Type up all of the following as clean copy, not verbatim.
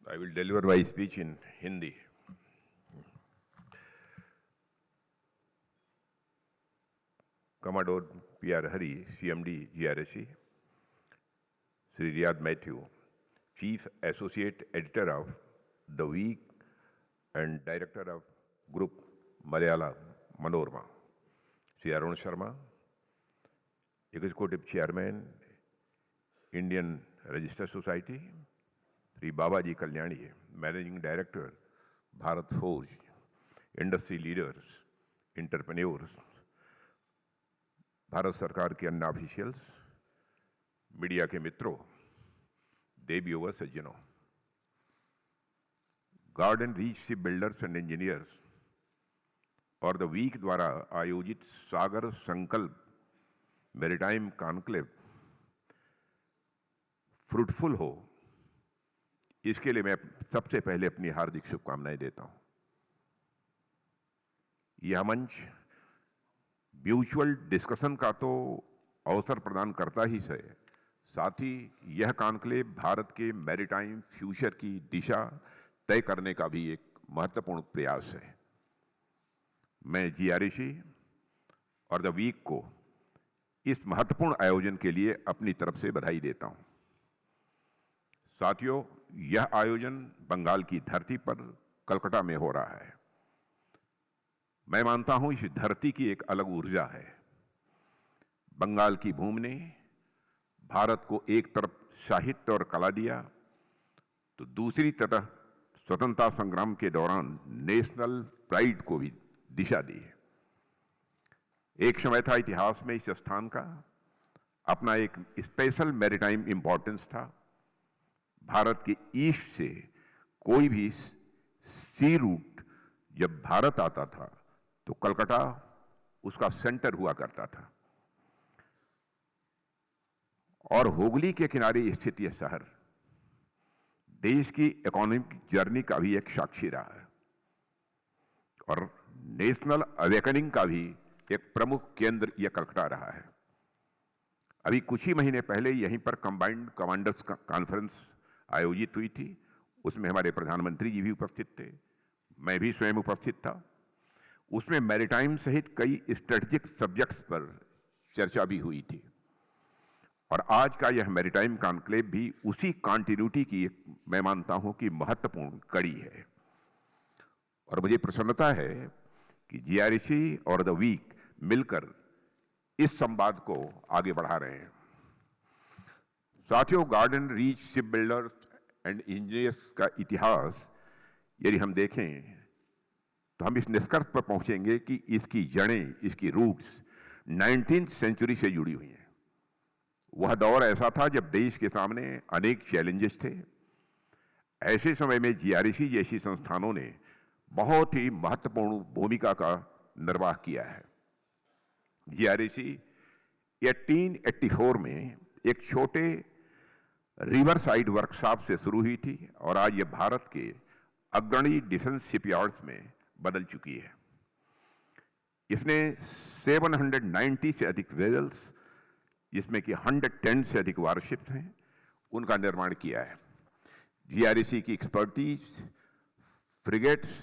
I will deliver my speech in Hindi. Commodore P.R. Hari, CMD, GRSE, Sri Riyad Matthew, Chief Associate Editor of The Week and Director of Group Malayala Manorama, Sri Arun Sharma, Executive Chairman, Indian Register Society, Sri Babaji Kalyani, Managing Director, Bharat Forge, industry leaders, entrepreneurs, Bharat सरकार के अन्य officials, media के मित्रों, देवियों व सज्जनों, garden reach ship builders and engineers और the week द्वारा आयोजित सागर संकल्प मैरीटाइम कॉन्क्लेव फ्रूटफुल हो, इसके लिए मैं सबसे पहले अपनी हार्दिक शुभकामनाएं देता हूं। यह मंच म्यूचुअल डिस्कशन का तो अवसर प्रदान करता ही है, साथ ही यह कॉन्क्लेव भारत के मैरीटाइम फ्यूचर की दिशा तय करने का भी एक महत्वपूर्ण प्रयास है। मैं जीआरएसी और द वीक को इस महत्वपूर्ण आयोजन के लिए अपनी तरफ से बधाई देता हूं। साथियों, यह आयोजन बंगाल की धरती पर कलकत्ता में हो रहा है। मैं मानता हूं इस धरती की एक अलग ऊर्जा है। बंगाल की भूमि ने भारत को एक तरफ साहित्य और कला दिया, तो दूसरी तरफ स्वतंत्रता संग्राम के दौरान नेशनल प्राइड को भी दिशा दी है। एक समय था इतिहास में इस स्थान का अपना एक स्पेशल मैरीटाइम इंपॉर्टेंस था। भारत के ईस्ट से कोई भी सी रूट जब भारत आता था तो कलकत्ता उसका सेंटर हुआ करता था, और हुगली के किनारे स्थित यह शहर देश की इकोनॉमिक जर्नी का भी एक साक्षी रहा है और नेशनल अवेकनिंग का भी एक प्रमुख केंद्र यह कलकत्ता रहा है। अभी कुछ ही महीने पहले यहीं पर कंबाइंड कमांडर्स कॉन्फ्रेंस आयोजित हुई थी। उसमें हमारे प्रधानमंत्री जी भी उपस्थित थे, मैं भी स्वयं उपस्थित था। उसमें मैरीटाइम सहित कई स्ट्रेटेजिक सब्जेक्ट्स पर चर्चा भी हुई थी, और आज का यह मैरीटाइम कॉन्क्लेव भी उसी कॉन्टिन्यूटी की एक, मैं मानता हूं कि महत्वपूर्ण कड़ी है। और मुझे प्रसन्नता है कि जीआरएसी और द वीक मिलकर इस संवाद को आगे बढ़ा रहे हैं। साथियों, garden reach ship builders and engineers का इतिहास यदि हम देखें तो हम इस निष्कर्ष पर पहुंचेंगे कि इसकी जड़ें, इसकी रूट्स 19वीं सेंचुरी से जुड़ी हुई हैं। वह दौर ऐसा था जब देश के सामने अनेक चैलेंजेस थे। ऐसे समय में जीआरएसी जैसी संस्थानों ने बहुत ही महत्वपूर्ण भूमिका का निर्वाह किया है। जीआरएसी 1884 में एक छोटे रिवर साइड वर्कशॉप से शुरू हुई थी और आज यह भारत के अग्रणी डिफेंस शिपयार्ड्स में बदल चुकी है। इसने 790 से अधिक वेजल्स, जिसमें कि 110 से अधिक वारशिप्स हैं, उनका निर्माण किया है। जीआरएसी की एक्सपर्टीज फ्रिगेट्स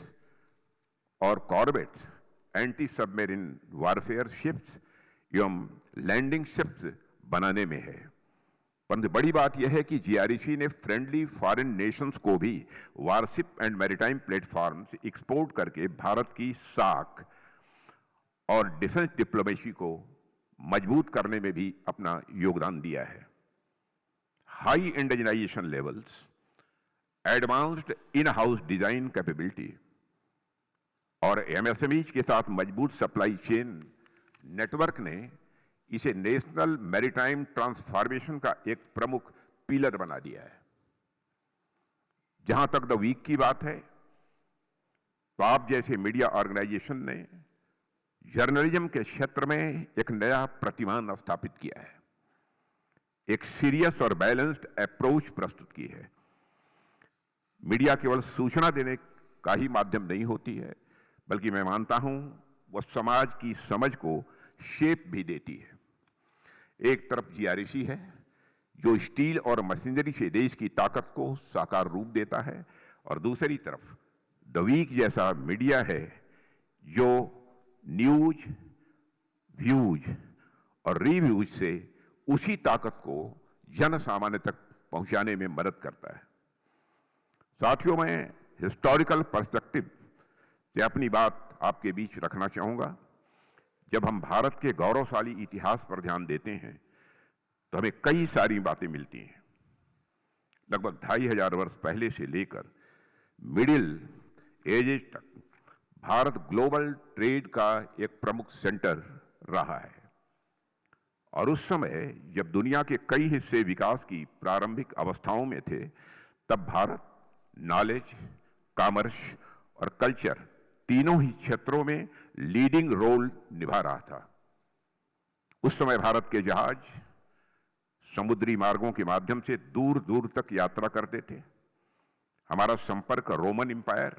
और corvettes, anti submarine warfare ships एवं लैंडिंग शिप्स बनाने में है। परंतु बड़ी बात यह है कि जीआरएसी ने फ्रेंडली फॉरेन नेशंस को भी warship and maritime platforms export करके भारत की साख और डिफेंस डिप्लोमेसी को मजबूत करने में भी अपना योगदान दिया है। High indigenisation levels, advanced in house design capability और एमएसएमईज के साथ मजबूत सप्लाई चेन नेटवर्क ने इसे नेशनल मैरीटाइम ट्रांसफॉर्मेशन का एक प्रमुख पिलर बना दिया है। जहां तक द वीक की बात है, तो आप जैसे मीडिया ऑर्गेनाइजेशन ने जर्नलिज्म के क्षेत्र में एक नया प्रतिमान स्थापित किया है, एक सीरियस और बैलेंस्ड अप्रोच प्रस्तुत की है। मीडिया केवल सूचना देने का ही माध्यम नहीं होती है, बल्कि मैं मानता हूं वह समाज की समझ को शेप भी देती है। एक तरफ जीआरएसी है जो स्टील और मशीनरी से देश की ताकत को साकार रूप देता है, और दूसरी तरफ द वीक जैसा मीडिया है जो न्यूज, व्यूज और रिव्यूज से उसी ताकत को जन सामान्य तक पहुंचाने में मदद करता है। साथियों, मैं हिस्टोरिकल पर्सपेक्टिव से अपनी बात आपके बीच रखना चाहूंगा। जब हम भारत के गौरवशाली इतिहास पर ध्यान देते हैं तो हमें कई सारी बातें मिलती हैं। लगभग 2500 वर्ष पहले से लेकर मिडिल एजेस तक भारत ग्लोबल ट्रेड का एक प्रमुख सेंटर रहा है, और उस समय जब दुनिया के कई हिस्से विकास की प्रारंभिक अवस्थाओं में थे, तब भारत नॉलेज, कॉमर्स और कल्चर तीनों ही क्षेत्रों में लीडिंग रोल निभा रहा था। उस समय भारत के जहाज समुद्री मार्गों के माध्यम से दूर दूर तक यात्रा करते थे। हमारा संपर्क रोमन एम्पायर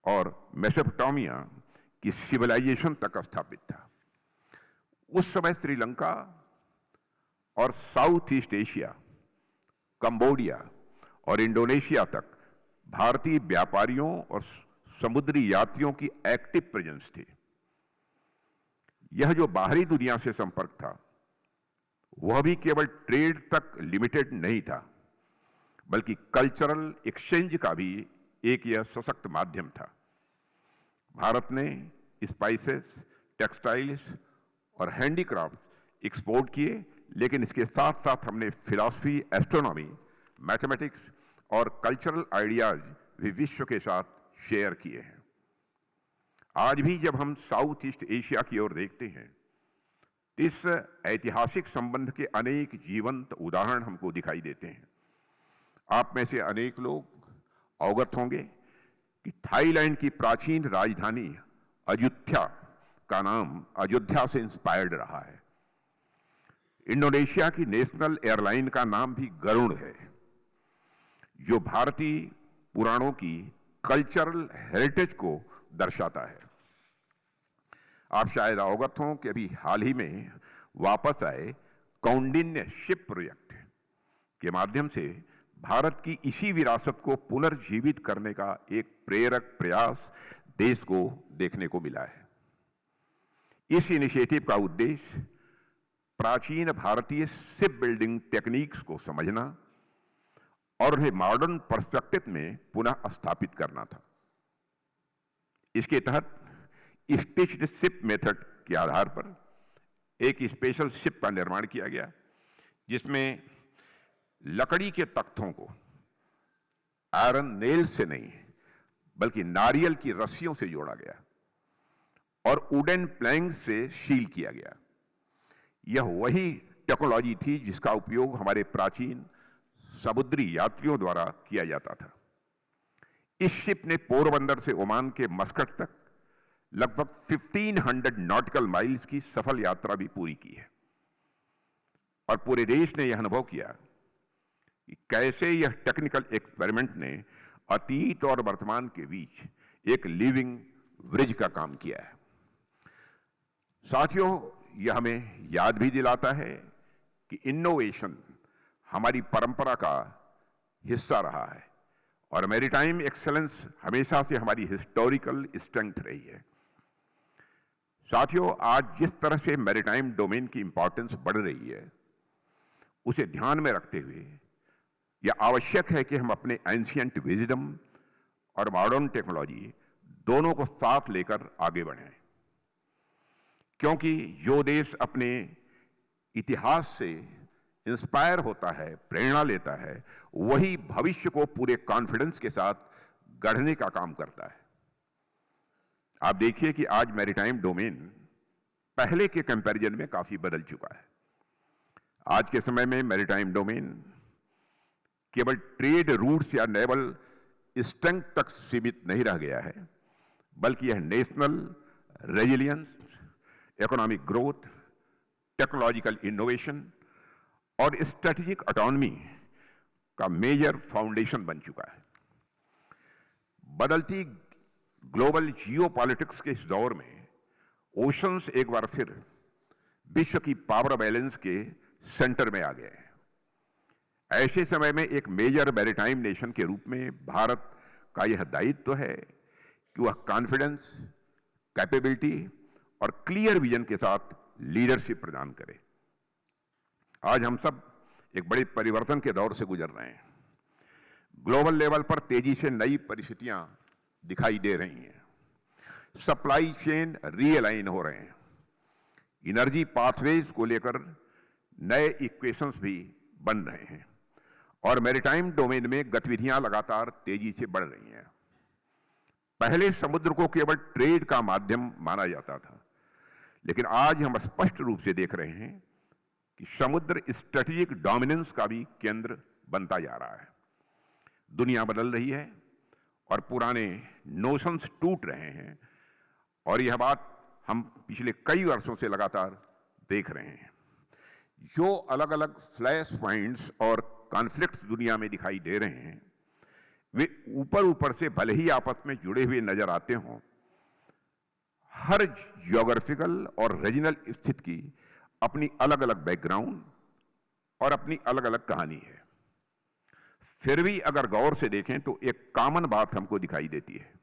और मेसोपोटामिया की सिविलाइजेशन तक स्थापित था। उस समय श्रीलंका और साउथ ईस्ट एशिया, कंबोडिया और इंडोनेशिया तक भारतीय व्यापारियों और समुद्री यात्रियों की एक्टिव प्रेजेंस थी। यह जो बाहरी दुनिया से संपर्क था वह भी केवल ट्रेड तक लिमिटेड नहीं था, बल्कि कल्चरल एक्सचेंज का भी एक यह सशक्त माध्यम था। भारत ने स्पाइसेस, टेक्सटाइल्स और हैंडीक्राफ्ट एक्सपोर्ट किए, लेकिन इसके साथ साथ हमने फिलॉसफी, एस्ट्रोनॉमी, मैथमेटिक्स और कल्चरल आइडियाज भी विश्व के साथ शेयर किए हैं। आज भी जब हम साउथ ईस्ट एशिया की ओर देखते हैं, इस ऐतिहासिक संबंध के अनेक जीवंत उदाहरण हमको दिखाई देते हैं। आप में से अनेक लोग अवगत होंगे कि थाईलैंड की प्राचीन राजधानी अयोध्या का नाम अयोध्या से इंस्पायर्ड रहा है। इंडोनेशिया की नेशनल एयरलाइन का नाम भी गरुड़ है, जो भारतीय पुराणों की कल्चरल हेरिटेज को दर्शाता है। आप शायद अवगत हों कि अभी हाल ही में वापस आए कौंडिन्य शिप प्रोजेक्ट के माध्यम से भारत की इसी विरासत को पुनर्जीवित करने का एक प्रेरक प्रयास देश को देखने को मिला है। इस इनिशिएटिव का उद्देश्य प्राचीन भारतीय शिप बिल्डिंग टेक्निक्स को समझना और उन्हें मॉडर्न पर्सपेक्टिव में पुनः स्थापित करना था। इसके तहत स्टिच्ड शिप मेथड के आधार पर एक स्पेशल शिप का निर्माण किया गया, जिसमें लकड़ी के तख्तों को आयरन नेल से नहीं बल्कि नारियल की रस्सियों से जोड़ा गया और वुडन प्लैंक्स से सील किया गया। यह वही टेक्नोलॉजी थी जिसका उपयोग हमारे प्राचीन समुद्री यात्रियों द्वारा किया जाता था। इस शिप ने पोरबंदर से ओमान के मस्कट तक लगभग 1500 नॉटिकल माइल्स की सफल यात्रा भी पूरी की है, और पूरे देश ने यह अनुभव किया कि कैसे यह टेक्निकल एक्सपेरिमेंट ने अतीत और वर्तमान के बीच एक लिविंग ब्रिज का काम किया है। साथियों, यह हमें याद भी दिलाता है कि इनोवेशन हमारी परंपरा का हिस्सा रहा है और मैरीटाइम एक्सेलेंस हमेशा से हमारी हिस्टोरिकल स्ट्रेंथ रही है। साथियों, आज जिस तरह से मैरीटाइम डोमेन की इंपॉर्टेंस बढ़ रही है, उसे ध्यान में रखते हुए यह आवश्यक है कि हम अपने एंशिएंट विजडम और मॉडर्न टेक्नोलॉजी दोनों को साथ लेकर आगे बढ़ें, क्योंकि जो देश अपने इतिहास से इंस्पायर होता है, प्रेरणा लेता है, वही भविष्य को पूरे कॉन्फिडेंस के साथ गढ़ने का काम करता है। आप देखिए कि आज मैरीटाइम डोमेन पहले के कंपैरिजन में काफी बदल चुका है। आज के समय में मैरीटाइम डोमेन केवल ट्रेड रूट्स या नेवल स्ट्रेंथ तक सीमित नहीं रह गया है, बल्कि यह national resilience, economic growth, technological innovation और स्ट्रेटेजिक ऑटोनॉमी का मेजर फाउंडेशन बन चुका है। बदलती ग्लोबल जियोपॉलिटिक्स के इस दौर में ओशंस एक बार फिर विश्व की पावर बैलेंस के सेंटर में आ गए हैं। ऐसे समय में एक मेजर मैरीटाइम नेशन के रूप में भारत का यह दायित्व है कि वह कॉन्फिडेंस, कैपेबिलिटी और क्लियर विजन के साथ लीडरशिप प्रदान करे। आज हम सब एक बड़े परिवर्तन के दौर से गुजर रहे हैं। ग्लोबल लेवल पर तेजी से नई परिस्थितियां दिखाई दे रही हैं। सप्लाई चेन रीअलाइन हो रहे हैं। एनर्जी पाथवेज को लेकर नए इक्वेशंस भी बन रहे हैं और मैरीटाइम डोमेन में गतिविधियां लगातार तेजी से बढ़ रही हैं। पहले समुद्र को केवल ट्रेड का माध्यम माना जाता था, लेकिन आज हम स्पष्ट रूप से देख रहे हैं कि समुद्र स्ट्रेटेजिक डोमिनेंस का भी केंद्र बनता जा रहा है। दुनिया बदल रही है और पुराने नोशंस टूट रहे हैं और यह बात हम पिछले कई वर्षों से लगातार देख रहे हैं। जो अलग अलग फ्लैश पॉइंट्स और कॉन्फ्लिक्ट्स दुनिया में दिखाई दे रहे हैं, वे ऊपर ऊपर से भले ही आपस में जुड़े हुए नजर आते हों, हर ज्योग्राफिकल और रीजनल स्थिति की अपनी अलग अलग बैकग्राउंड और अपनी अलग अलग कहानी है। फिर भी अगर गौर से देखें तो एक कॉमन बात हमको दिखाई देती है।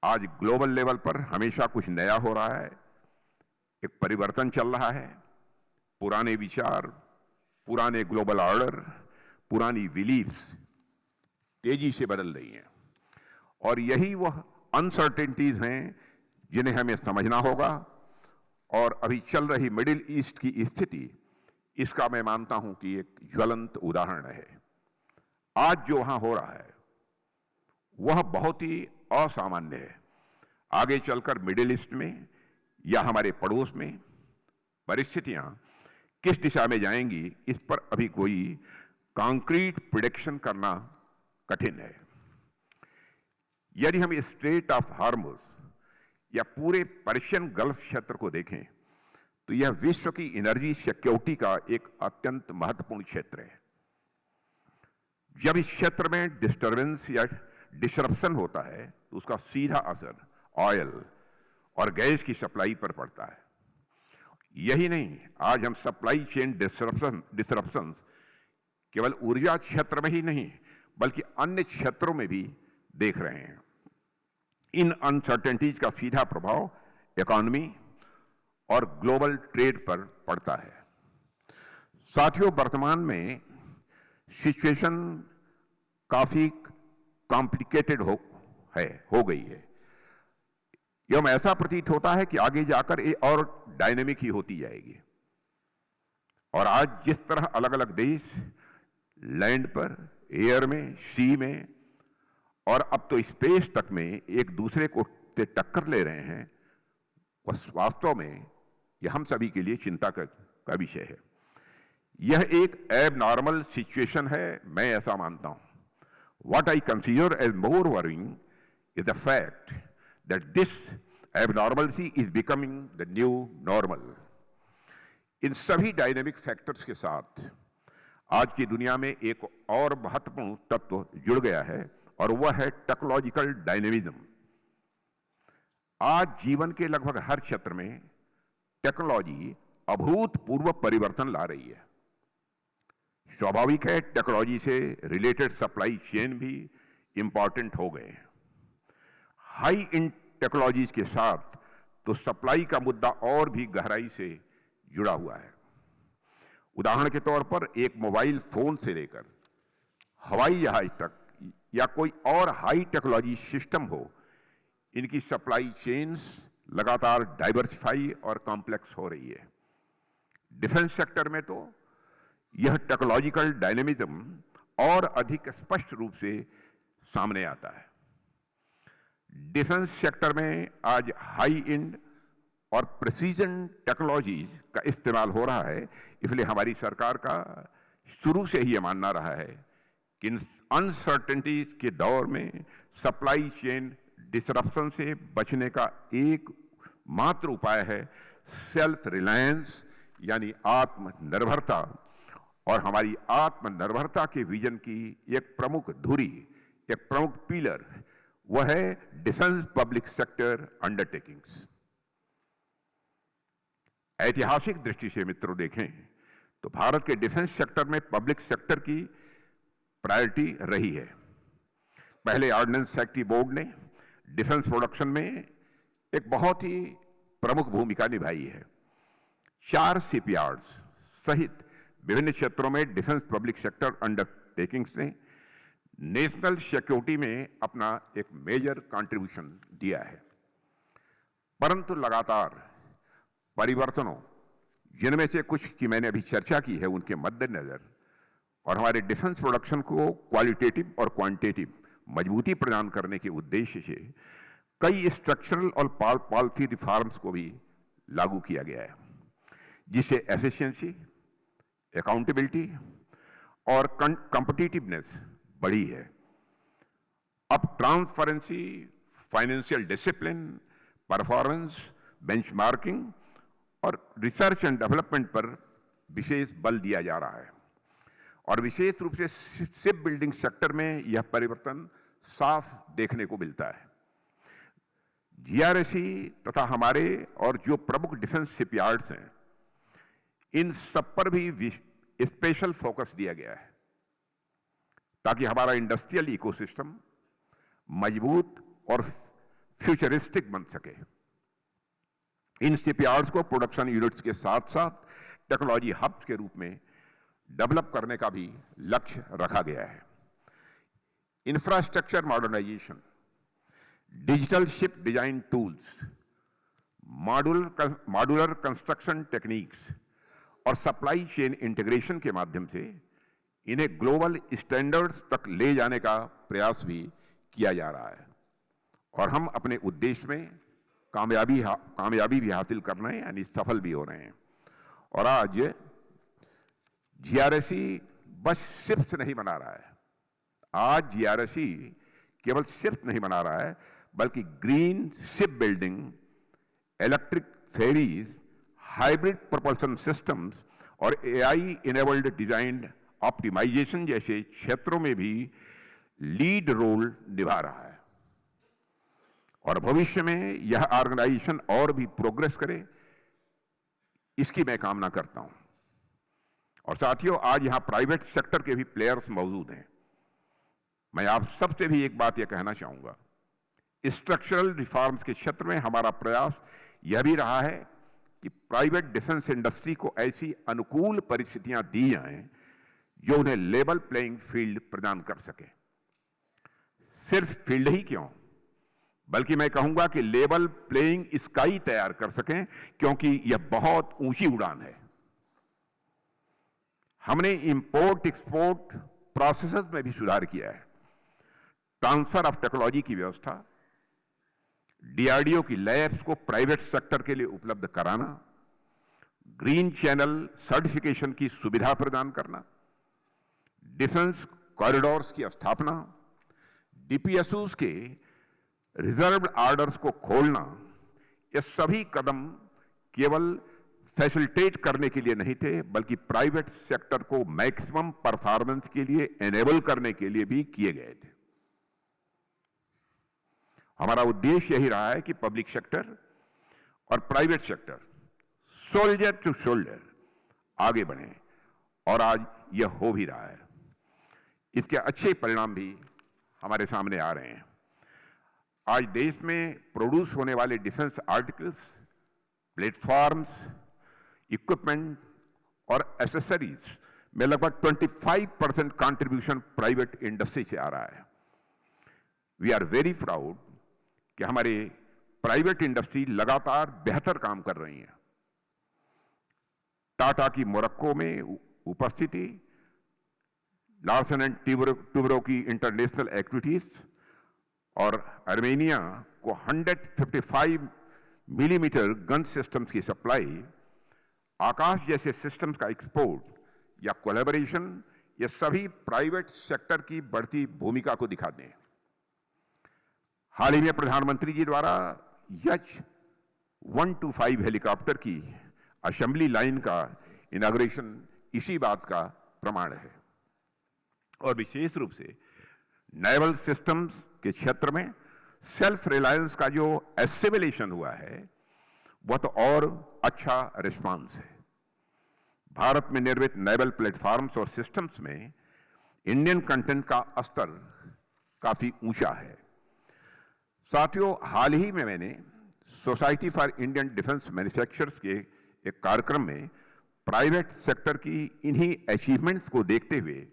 आज ग्लोबल लेवल पर हमेशा कुछ नया हो रहा है, एक परिवर्तन चल रहा है। पुराने विचार, पुराने ग्लोबल ऑर्डर, पुरानी बिलीफ्स तेजी से बदल रही हैं और यही वह अनसर्टेनिटीज हैं जिन्हें हमें समझना होगा। और अभी चल रही मिडिल ईस्ट की स्थिति इसका मैं मानता हूं कि एक ज्वलंत उदाहरण है। आज जो वहां हो रहा है वह बहुत ही असामान्य है। आगे चलकर मिडिल ईस्ट में या हमारे पड़ोस में परिस्थितियां किस दिशा में जाएंगी, इस पर अभी कोई कॉन्क्रीट प्रेडिक्शन करना कठिन है। यदि हम स्ट्रेट ऑफ हार्मुज या पूरे पर्शियन गल्फ क्षेत्र को देखें तो यह विश्व की एनर्जी सिक्योरिटी का एक अत्यंत महत्वपूर्ण क्षेत्र है। जब इस क्षेत्र में डिस्टरबेंस या डिसरप्शन होता है तो उसका सीधा असर ऑयल और गैस की सप्लाई पर पड़ता है। यही नहीं, आज हम सप्लाई चेन डिसरप्शन केवल ऊर्जा क्षेत्र में ही नहीं बल्कि अन्य क्षेत्रों में भी देख रहे हैं। इन अनसर्टेनिटीज का सीधा प्रभाव इकोनॉमी और ग्लोबल ट्रेड पर पड़ता है। साथियों, वर्तमान में सिचुएशन काफी कॉम्प्लिकेटेड हो गई है। एवं ऐसा प्रतीत होता है कि आगे जाकर ये और डायनेमिक ही होती जाएगी। और आज जिस तरह अलग अलग देश लैंड पर, एयर में, सी में और अब तो स्पेस तक में एक दूसरे को टक्कर ले रहे हैं, वह वास्तव में यह हम सभी के लिए चिंता का विषय है। यह एक एबनॉर्मल सिचुएशन है, मैं ऐसा मानता हूं। What I consider as more worrying is the fact that this abnormalcy is becoming the new normal. इन सभी डायनेमिक फैक्टर्स के साथ आज की दुनिया में एक और महत्वपूर्ण तत्व जुड़ गया है और वह है टेक्नोलॉजिकल डायनेमिज्म। आज जीवन के लगभग हर क्षेत्र में टेक्नोलॉजी अभूतपूर्व परिवर्तन ला रही है। स्वाभाविक है, टेक्नोलॉजी से रिलेटेड सप्लाई चेन भी इंपॉर्टेंट हो गए हैं। हाई इन टेक्नोलॉजीज के साथ तो सप्लाई का मुद्दा और भी गहराई से जुड़ा हुआ है। उदाहरण के तौर पर एक मोबाइल फोन से लेकर हवाई जहाज तक या कोई और हाई टेक्नोलॉजी सिस्टम हो, इनकी सप्लाई चेन्स लगातार डाइवर्सिफाई और कॉम्प्लेक्स हो रही है। डिफेंस सेक्टर में तो यह टेक्नोलॉजिकल डायनेमिज्म और अधिक स्पष्ट रूप से सामने आता है। डिफेंस सेक्टर में आज हाई एंड और प्रिसीजन टेक्नोलॉजीज का इस्तेमाल हो रहा है, इसलिए हमारी सरकार का शुरू से ही यह मानना रहा है कि इन अनसर्टेनिटीज के दौर में सप्लाई चेन डिसरप्शन से बचने का एक मात्र उपाय है सेल्फ रिलायंस, यानी आत्मनिर्भरता। और हमारी आत्मनिर्भरता के विजन की एक प्रमुख धुरी, एक प्रमुख पिलर, वह है डिफेंस पब्लिक सेक्टर अंडरटेकिंग्स। ऐतिहासिक दृष्टि से मित्रों देखें तो भारत के डिफेंस सेक्टर में पब्लिक सेक्टर की प्रायोरिटी रही है। पहले ऑर्डिनेंस सेक्रेटरी बोर्ड ने डिफेंस प्रोडक्शन में एक बहुत ही प्रमुख भूमिका निभाई है। 4 शिपयार्ड्स सहित विभिन्न क्षेत्रों में डिफेंस पब्लिक सेक्टर अंडरटेकिंग्स ने नेशनल सिक्योरिटी में अपना एक मेजर कंट्रीब्यूशन दिया है। परंतु लगातार परिवर्तनों, जिनमें से कुछ की मैंने अभी चर्चा की है, उनके मद्देनजर और हमारे डिफेंस प्रोडक्शन को क्वालिटेटिव और क्वांटिटेटिव मजबूती प्रदान करने के उद्देश्य से कई स्ट्रक्चरल और पॉलिसी रिफॉर्म्स को भी लागू किया गया है, जिससे एफिशिएंसी, अकाउंटेबिलिटी और कॉम्पिटिटिवनेस बढ़ी है। अब transparency, financial discipline, performance, benchmarking और रिसर्च एंड डेवलपमेंट पर विशेष बल दिया जा रहा है और विशेष रूप से शिप बिल्डिंग सेक्टर में यह परिवर्तन साफ देखने को मिलता है। जीआरएसई तथा हमारे और जो प्रमुख डिफेंस शिपयार्ड्स हैं, इन सब पर भी स्पेशल फोकस दिया गया है ताकि हमारा इंडस्ट्रियल इकोसिस्टम मजबूत और फ्यूचरिस्टिक बन सके। इन शिपयार्ड्स को प्रोडक्शन यूनिट्स के साथ साथ टेक्नोलॉजी हब्स के रूप में डेवलप करने का भी लक्ष्य रखा गया है। Infrastructure modernisation, digital ship design tools, modular construction techniques और सप्लाई चेन इंटीग्रेशन के माध्यम से इन्हें ग्लोबल स्टैंडर्ड्स तक ले जाने का प्रयास भी किया जा रहा है और हम अपने उद्देश्य में कामयाबी भी हासिल कर रहे हैं, यानी सफल भी हो रहे हैं। और आज जीआरएसई बस शिप्स नहीं बना रहा है, आज जीआरएसई केवल शिप्स नहीं बना रहा है बल्कि green ship building, electric ferries, hybrid propulsion systems और एआई इनेबल्ड डिजाइन ऑप्टिमाइजेशन जैसे क्षेत्रों में भी लीड रोल निभा रहा है और भविष्य में यह ऑर्गेनाइजेशन और भी प्रोग्रेस करे, इसकी मैं कामना करता हूं। और साथियों, आज यहां प्राइवेट सेक्टर के भी प्लेयर्स मौजूद हैं। मैं आप सबसे भी एक बात यह कहना चाहूंगा, स्ट्रक्चरल रिफॉर्म्स के क्षेत्र में हमारा प्रयास यह भी रहा है कि प्राइवेट डिफेंस इंडस्ट्री को ऐसी अनुकूल परिस्थितियां दी जाएं जो उन्हें लेवल प्लेइंग फील्ड प्रदान कर सके। सिर्फ फील्ड ही क्यों, बल्कि मैं कहूंगा कि लेवल प्लेइंग स्काई तैयार कर सकें, क्योंकि यह बहुत ऊंची उड़ान है। हमने इंपोर्ट एक्सपोर्ट प्रोसेसेस में भी सुधार किया है। ट्रांसफर ऑफ टेक्नोलॉजी की व्यवस्था, डीआरडीओ की लैब्स को प्राइवेट सेक्टर के लिए उपलब्ध कराना, ग्रीन चैनल सर्टिफिकेशन की सुविधा प्रदान करना, डिफेंस कॉरिडोर्स की स्थापना, डीपीएसयूज के रिजर्व्ड ऑर्डर्स को खोलना, ये सभी कदम केवल फैसिलिटेट करने के लिए नहीं थे बल्कि प्राइवेट सेक्टर को मैक्सिमम परफॉर्मेंस के लिए एनेबल करने के लिए भी किए गए थे। हमारा उद्देश्य यही रहा है कि पब्लिक सेक्टर और private sector shoulder to shoulder आगे बढ़े और आज यह हो भी रहा है। इसके अच्छे परिणाम भी हमारे सामने आ रहे हैं। आज देश में प्रोड्यूस होने वाले डिफेंस आर्टिकल्स, प्लेटफॉर्म्स, इक्विपमेंट और एसेसरीज में लगभग 25% कंट्रीब्यूशन प्राइवेट इंडस्ट्री से आ रहा है। वी आर वेरी प्राउड कि हमारे प्राइवेट इंडस्ट्री लगातार बेहतर काम कर रही है। टाटा की मोरक्को में उपस्थिति, लार्सन एंड टूब्रो की इंटरनेशनल एक्टिविटीज और आर्मेनिया को 155 मिलीमीटर गन सिस्टम्स की सप्लाई, आकाश जैसे सिस्टम्स का एक्सपोर्ट या कोलैबोरेशन, ये सभी प्राइवेट सेक्टर की बढ़ती भूमिका को दिखाते हैं। हाल ही में प्रधानमंत्री जी द्वारा यच 125 हेलीकॉप्टर की असेंबली लाइन का इनॉग्रेशन इसी बात का प्रमाण है। और विशेष रूप से नेवल सिस्टम्स के क्षेत्र में सेल्फ रिलायंस का जो एसिमिलेशन हुआ है, वह तो और अच्छा रिस्पांस है। भारत में निर्मित नेवल प्लेटफॉर्म्स और सिस्टम्स में इंडियन कंटेंट का स्तर काफी ऊंचा है। साथियों, हाल ही में मैंने society for Indian defence manufacturers के एक कार्यक्रम में प्राइवेट सेक्टर की इन्हीं अचीवमेंट्स को देखते हुए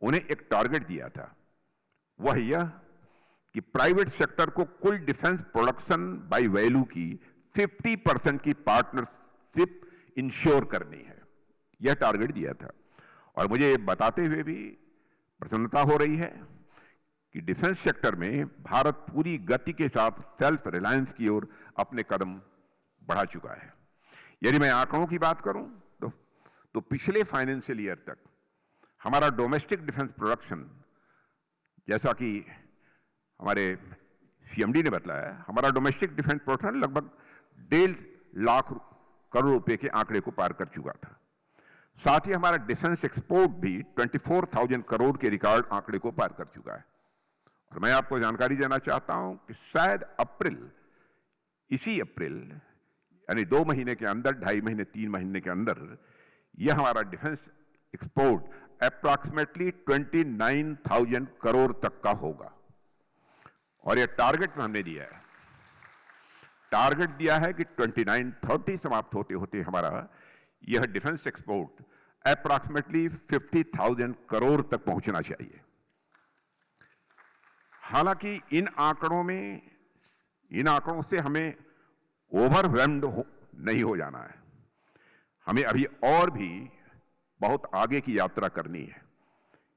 उन्हें एक टारगेट दिया था। वह यह कि प्राइवेट सेक्टर को कुल डिफेंस प्रोडक्शन बाय वैल्यू की 50% की पार्टनरशिप इंश्योर करनी है। यह टारगेट दिया था और मुझे बताते हुए भी प्रसन्नता हो रही है कि डिफेंस सेक्टर में भारत पूरी गति के साथ सेल्फ रिलायंस की ओर अपने कदम बढ़ा चुका है। यदि मैं आंकड़ों की बात करूं तो पिछले फाइनेंशियल ईयर तक हमारा डोमेस्टिक डिफेंस प्रोडक्शन, जैसा कि हमारे सीएमडी ने बताया, हमारा डोमेस्टिक डिफेंस प्रोडक्शन लगभग 1.5 लाख करोड़ रुपए के आंकड़े को पार कर चुका था। साथ ही हमारा डिफेंस एक्सपोर्ट भी 24,000 करोड़ के रिकॉर्ड आंकड़े को पार कर चुका है। और मैं आपको जानकारी देना चाहता हूं कि शायद इसी अप्रैल यानी 2 महीने के अंदर, 2.5 महीने 3 महीने के अंदर यह हमारा डिफेंस एक्सपोर्ट अप्रॉक्सीमेटली 29,000 करोड़ तक का होगा। और यह टारगेट में हमने दिया है, टारगेट दिया है कि 2930 समाप्त होते होते हमारा यह डिफेंस एक्सपोर्ट अप्रॉक्सीमेटली 50,000 करोड़ तक पहुंचना चाहिए। हालांकि इन आंकड़ों से हमें ओवरवेल्म्ड नहीं हो जाना है। हमें अभी और भी बहुत आगे की यात्रा करनी है।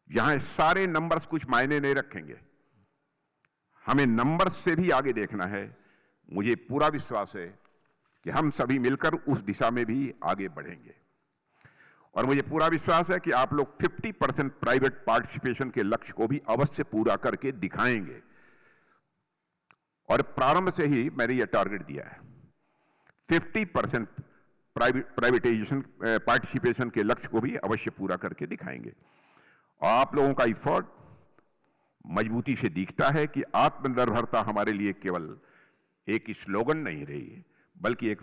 यहां सारे नंबर्स कुछ मायने नहीं रखेंगे, हमें नंबर्स से भी आगे देखना है। मुझे पूरा विश्वास है कि हम सभी मिलकर उस दिशा में भी आगे बढ़ेंगे और मुझे पूरा विश्वास है कि आप लोग 50% प्राइवेट पार्टिसिपेशन के लक्ष्य को भी अवश्य पूरा करके दिखाएंगे। और प्रारंभ से ही मैंने यह टारगेट दिया है, 50% प्राइवेटाइजेशन पार्टिसिपेशन के लक्ष्य को भी अवश्य पूरा करके दिखाएंगे। और आप लोगों का एफर्ट मजबूती से दिखता है कि आत्मनिर्भरता हमारे लिए केवल एक स्लोगन नहीं रही, बल्कि एक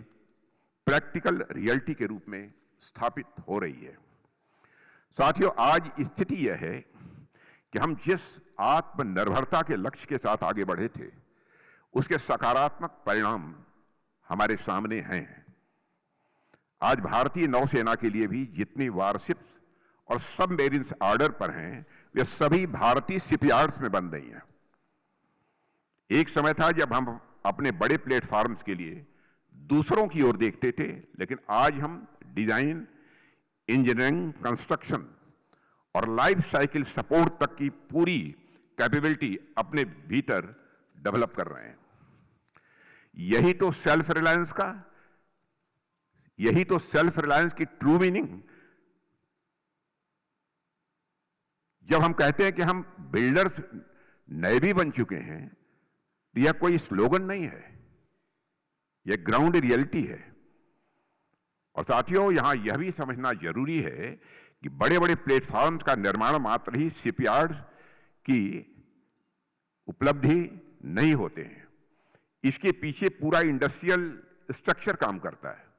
प्रैक्टिकल रियलिटी के रूप में स्थापित हो रही है। साथियों, आज स्थिति यह है कि हम जिस आत्मनिर्भरता के लक्ष्य के साथ आगे बढ़े थे, उसके सकारात्मक परिणाम हमारे सामने हैं। आज भारतीय नौसेना के लिए भी जितनी वारशिप्स और सबमरीन्स ऑर्डर पर हैं, वे सभी भारतीय शिपयार्ड्स में बन रही हैं। एक समय था जब हम अपने बड़े प्लेटफॉर्म्स के लिए दूसरों की ओर देखते थे, लेकिन आज हम डिजाइन, इंजीनियरिंग, कंस्ट्रक्शन और लाइफ साइकिल सपोर्ट तक की पूरी कैपेबिलिटी अपने भीतर डेवलप कर रहे हैं। यही तो सेल्फ रिलायंस की ट्रू मीनिंग। जब हम कहते हैं कि हम बिल्डर्स नए भी बन चुके हैं, तो यह कोई स्लोगन नहीं है, यह ग्राउंड रियलिटी है। और साथियों, यहां यह भी समझना जरूरी है कि बड़े बड़े प्लेटफॉर्म्स का निर्माण मात्र ही शिपयार्ड की उपलब्धि नहीं होते हैं, इसके पीछे पूरा इंडस्ट्रियल स्ट्रक्चर काम करता है।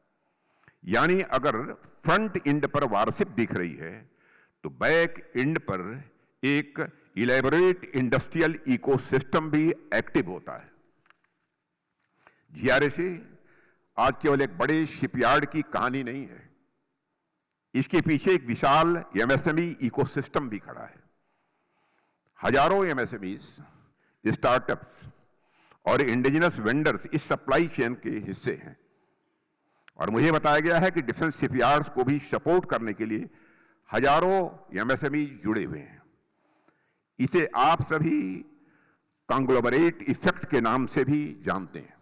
यानी अगर फ्रंट एंड पर वारशिप दिख रही है, तो बैक एंड पर एक इलेबोरेट इंडस्ट्रियल इकोसिस्टम भी एक्टिव होता है। जीआरएसी आज केवल एक बड़े शिपयार्ड की कहानी नहीं है, इसके पीछे एक विशाल एमएसएमई इकोसिस्टम भी खड़ा है। हजारों एमएसएमईज, स्टार्टअप्स और इंडिजिनस वेंडर्स इस सप्लाई चेन के हिस्से हैं। और मुझे बताया गया है कि डिफेंस शिपयार्ड्स को भी सपोर्ट करने के लिए हजारों एमएसएमई जुड़े हुए हैं। इसे आप सभी कांग्लोमरेट इफेक्ट के नाम से भी जानते हैं।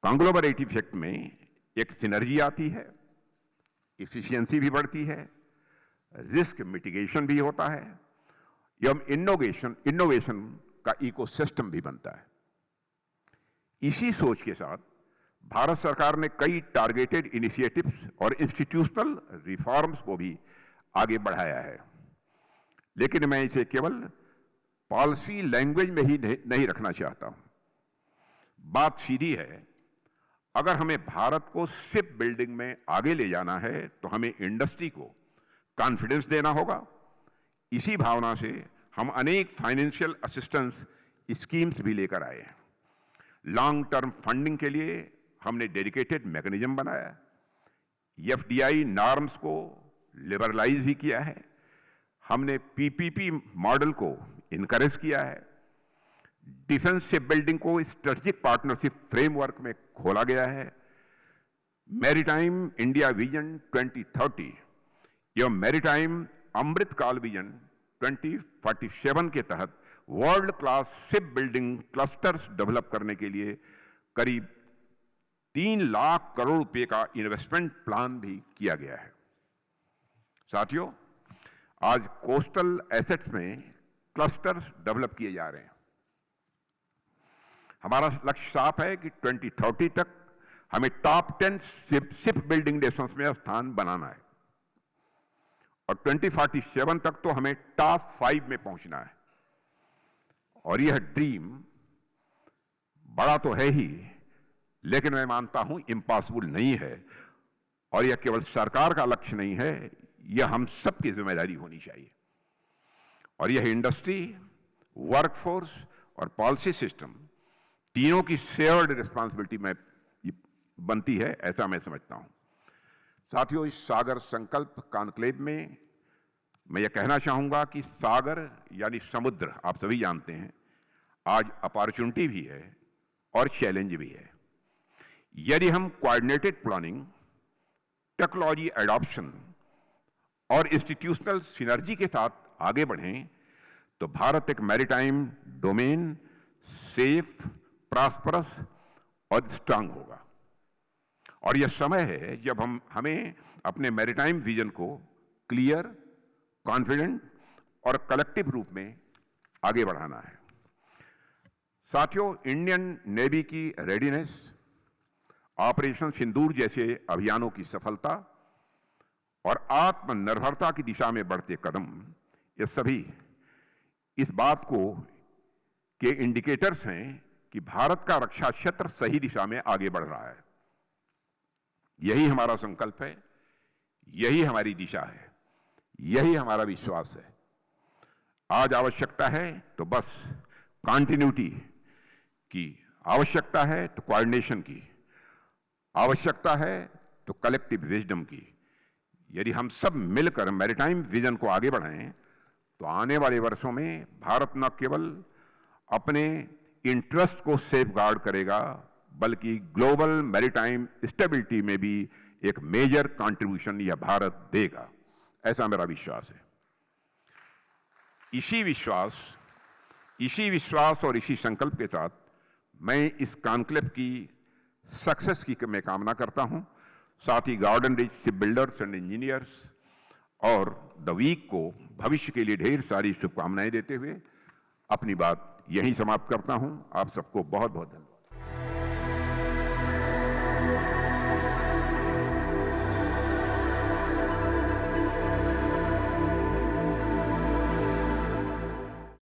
कांग्लोमरेट इफेक्ट में एक सिनर्जी आती है, एफिशिएंसी भी बढ़ती है, रिस्क मिटिगेशन भी होता है, एवं इनोवेशन का इकोसिस्टम भी बनता है। इसी सोच के साथ भारत सरकार ने कई टारगेटेड इनिशिएटिव्स और इंस्टीट्यूशनल रिफॉर्म्स को भी आगे बढ़ाया है। लेकिन मैं इसे केवल पॉलिसी लैंग्वेज में ही नहीं रखना चाहता हूं। बात सीधी है, अगर हमें भारत को शिप बिल्डिंग में आगे ले जाना है तो हमें इंडस्ट्री को कॉन्फिडेंस देना होगा। इसी भावना से हम अनेक फाइनेंशियल असिस्टेंस स्कीम्स भी लेकर आए हैं। लॉन्ग टर्म फंडिंग के लिए हमने डेडिकेटेड मैकेनिज्म बनाया है। एफडीआई नॉर्म्स को लिबरलाइज भी किया है। हमने पीपीपी मॉडल को इनकरेज किया है। डिफेंस शिप बिल्डिंग को स्ट्रेटेजिक पार्टनरशिप फ्रेमवर्क में खोला गया है। मैरीटाइम इंडिया विजन 2030 एवं मैरीटाइम अमृत काल विजन 2047 के तहत world class ship building clusters develop करने के लिए करीब 3 लाख करोड़ रुपए का इन्वेस्टमेंट प्लान भी किया गया है। साथियों, आज कोस्टल एसेट्स में क्लस्टर्स डेवलप किए जा रहे हैं। हमारा लक्ष्य साफ है कि 2030 तक हमें टॉप 10 शिप बिल्डिंग नेशंस में स्थान बनाना है और 2047 तक तो हमें टॉप 5 में पहुंचना है। और यह ड्रीम बड़ा तो है ही, लेकिन मैं मानता हूं इम्पॉसिबल नहीं है। और यह केवल सरकार का लक्ष्य नहीं है, यह हम सबकी जिम्मेदारी होनी चाहिए। और यह इंडस्ट्री, वर्कफोर्स और पॉलिसी सिस्टम तीनों की शेयर्ड रिस्पांसिबिलिटी में बनती है, ऐसा मैं समझता हूं। साथियों, इस सागर संकल्प कॉन्क्लेव में मैं यह कहना चाहूंगा कि सागर यानी समुद्र, आप सभी जानते हैं, आज अपॉर्चुनिटी भी है और चैलेंज भी है। यदि हम कोऑर्डिनेटेड प्लानिंग, टेक्नोलॉजी एडॉप्शन और इंस्टीट्यूशनल सिनर्जी के साथ आगे बढ़ें तो भारत एक मैरीटाइम डोमेन सेफ, प्रॉस्परस और स्ट्रांग होगा। और यह समय है जब हमें अपने मैरीटाइम विजन को क्लियर, कॉन्फिडेंट और कलेक्टिव रूप में आगे बढ़ाना है। साथियों, इंडियन नेवी की रेडीनेस, ऑपरेशन सिंदूर जैसे अभियानों की सफलता और आत्मनिर्भरता की दिशा में बढ़ते कदम, ये सभी इस बात को के इंडिकेटर्स हैं कि भारत का रक्षा क्षेत्र सही दिशा में आगे बढ़ रहा है। यही हमारा संकल्प है, यही हमारी दिशा है, यही हमारा विश्वास है। आज आवश्यकता है तो बस कॉन्टिन्यूटी की, आवश्यकता है तो कोऑर्डिनेशन की, आवश्यकता है तो कलेक्टिव विजडम की। यदि हम सब मिलकर मैरीटाइम विजन को आगे बढ़ाएं तो आने वाले वर्षों में भारत न केवल अपने इंटरेस्ट को सेफगार्ड करेगा, बल्कि ग्लोबल मैरीटाइम स्टेबिलिटी में भी एक मेजर कंट्रीब्यूशन यह भारत देगा, ऐसा मेरा विश्वास है। इसी विश्वास और इसी संकल्प के साथ मैं इस कॉन्क्लेव की सक्सेस की मैं कामना करता हूं। साथ ही garden reach ship builders and engineers और द वीक को भविष्य के लिए ढेर सारी शुभकामनाएं देते हुए अपनी बात यहीं समाप्त करता हूं। आप सबको बहुत बहुत धन्यवाद।